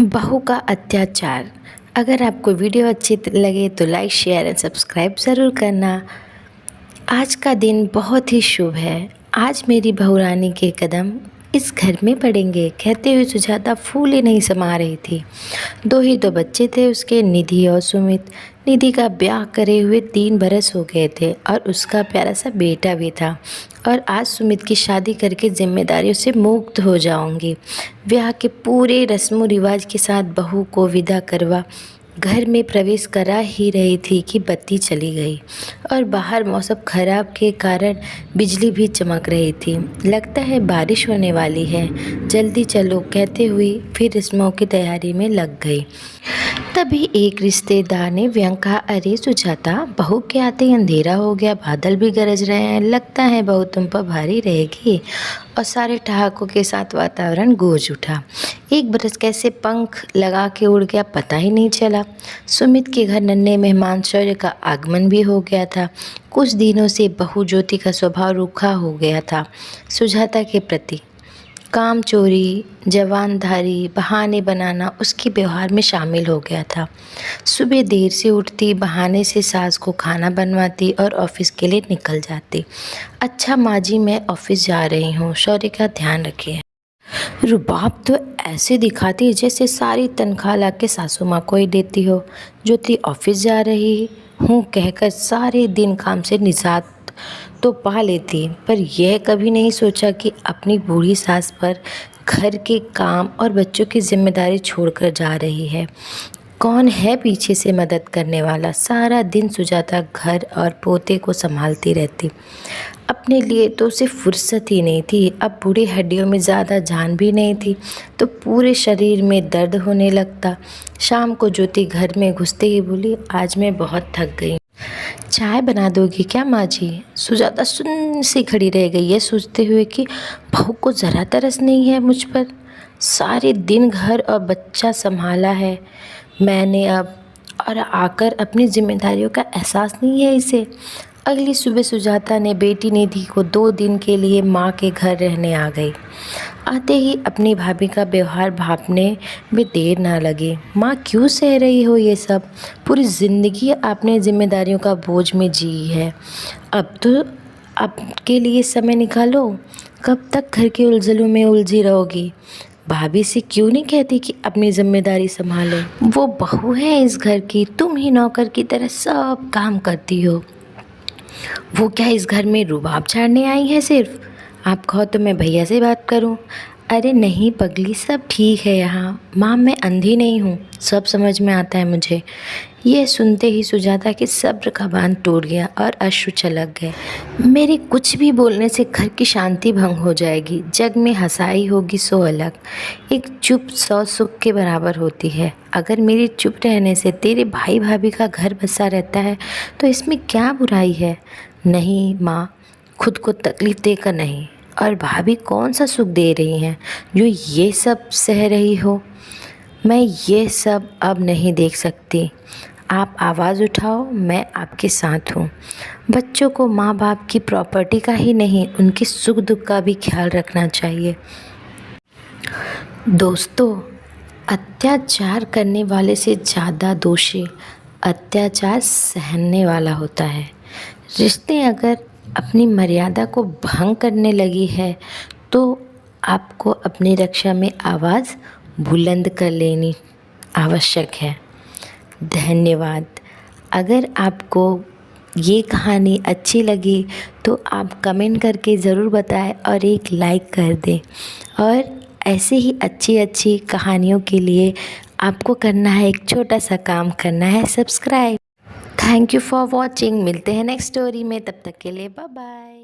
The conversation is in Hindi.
बहू का अत्याचार। अगर आपको वीडियो अच्छी लगे तो लाइक शेयर एंड सब्सक्राइब ज़रूर करना। आज का दिन बहुत ही शुभ है। आज मेरी बहू रानी के कदम इस घर में पड़ेंगे, कहते हुए सुजाता फूले नहीं समा रही थी। दो ही तो बच्चे थे उसके, निधि और सुमित। निधि का ब्याह करे हुए 3 बरस हो गए थे और उसका प्यारा सा बेटा भी था। और आज सुमित की शादी करके जिम्मेदारियों से मुक्त हो जाऊंगी। ब्याह के पूरे रस्मों रिवाज के साथ बहू को विदा करवा घर में प्रवेश करा ही रही थी कि बत्ती चली गई और बाहर मौसम खराब के कारण बिजली भी चमक रही थी। लगता है बारिश होने वाली है, जल्दी चलो कहते हुए फिर रस्मों की तैयारी में लग गई। तभी एक रिश्तेदार ने व्यंग कहा, अरे सुजाता, बहू के आते ही अंधेरा हो गया, बादल भी गरज रहे हैं, लगता है बहू तुम पर भारी रहेगी। और सारे ठहाकों के साथ वातावरण गूंज उठा। एक बरस कैसे पंख लगा के उड़ गया पता ही नहीं चला। सुमित के घर नन्हे मेहमान शौर्य का आगमन भी हो गया था। कुछ दिनों से बहू ज्योति का स्वभाव रूखा हो गया था सुजाता के प्रति। काम चोरी, जवानधारी, बहाने बनाना उसके व्यवहार में शामिल हो गया था। सुबह देर से उठती, बहाने से सास को खाना बनवाती और ऑफिस के लिए निकल जाती। अच्छा माँ जी, मैं ऑफिस जा रही हूँ, शौर्य का ध्यान रखिए। रुबाब तो ऐसे दिखाती है जैसे सारी तनख्वाह ला के सासू माँ को ही देती हो। ज्योति ऑफिस जा रही हूँ कहकर सारे दिन काम से निजात तो पा लेती, पर यह कभी नहीं सोचा कि अपनी बूढ़ी सास पर घर के काम और बच्चों की जिम्मेदारी छोड़कर जा रही है। कौन है पीछे से मदद करने वाला? सारा दिन सुजाता घर और पोते को संभालती रहती। अपने लिए तो उसे फुर्सत ही नहीं थी। अब बूढ़ी हड्डियों में ज़्यादा जान भी नहीं थी तो पूरे शरीर में दर्द होने लगता। शाम को ज्योति घर में घुसते ही बोली, आज मैं बहुत थक गई, चाय बना दोगी क्या माँ जी? सुजाता सुन्न सी खड़ी रह गई है, सोचते हुए कि बहू को ज़रा तरस नहीं है मुझ पर। सारे दिन घर और बच्चा संभाला है मैंने अब, और आकर अपनी जिम्मेदारियों का एहसास नहीं है इसे। अगली सुबह सुजाता ने बेटी निधि को 2 दिन के लिए माँ के घर रहने आ गई। आते ही अपनी भाभी का व्यवहार भापने में देर ना लगी। माँ, क्यों सह रही हो ये सब? पूरी ज़िंदगी आपने जिम्मेदारियों का बोझ में जी है, अब तो आपके लिए समय निकालो। कब तक घर के उलझनों में उलझी रहोगी? भाभी से क्यों नहीं कहती कि अपनी जिम्मेदारी संभाले? वो बहू है इस घर की, तुम ही नौकर की तरह सब काम करती हो। वो क्या इस घर में रुबाब झाड़ने आई है सिर्फ? आप कहो तो मैं भैया से बात करूं? अरे नहीं पगली, सब ठीक है यहाँ। माँ, मैं अंधी नहीं हूँ, सब समझ में आता है मुझे। ये सुनते ही सुजाता के सब्र का बांध टूट गया और अश्रु छलक गए। मेरे कुछ भी बोलने से घर की शांति भंग हो जाएगी, जग में हंसाई होगी सो अलग। एक चुप 100 सुख के बराबर होती है। अगर मेरे चुप रहने से तेरे भाई भाभी का घर बसा रहता है तो इसमें क्या बुराई है? नहीं माँ, खुद को तकलीफ़ देकर नहीं। और भाभी कौन सा सुख दे रही हैं जो ये सब सह रही हो? मैं ये सब अब नहीं देख सकती। आप आवाज़ उठाओ, मैं आपके साथ हूँ। बच्चों को माँ बाप की प्रॉपर्टी का ही नहीं, उनके सुख दुख का भी ख्याल रखना चाहिए। दोस्तों, अत्याचार करने वाले से ज़्यादा दोषी अत्याचार सहने वाला होता है। रिश्ते अगर अपनी मर्यादा को भंग करने लगी है तो आपको अपनी रक्षा में आवाज़ बुलंद कर लेनी आवश्यक है। धन्यवाद। अगर आपको ये कहानी अच्छी लगी तो आप कमेंट करके ज़रूर बताएं और एक लाइक कर दें। और ऐसे ही अच्छी अच्छी कहानियों के लिए आपको करना है, एक छोटा सा काम करना है, subscribe. Thank you for watching. मिलते हैं नेक्स्ट स्टोरी में, तब तक के लिए बाय बाय।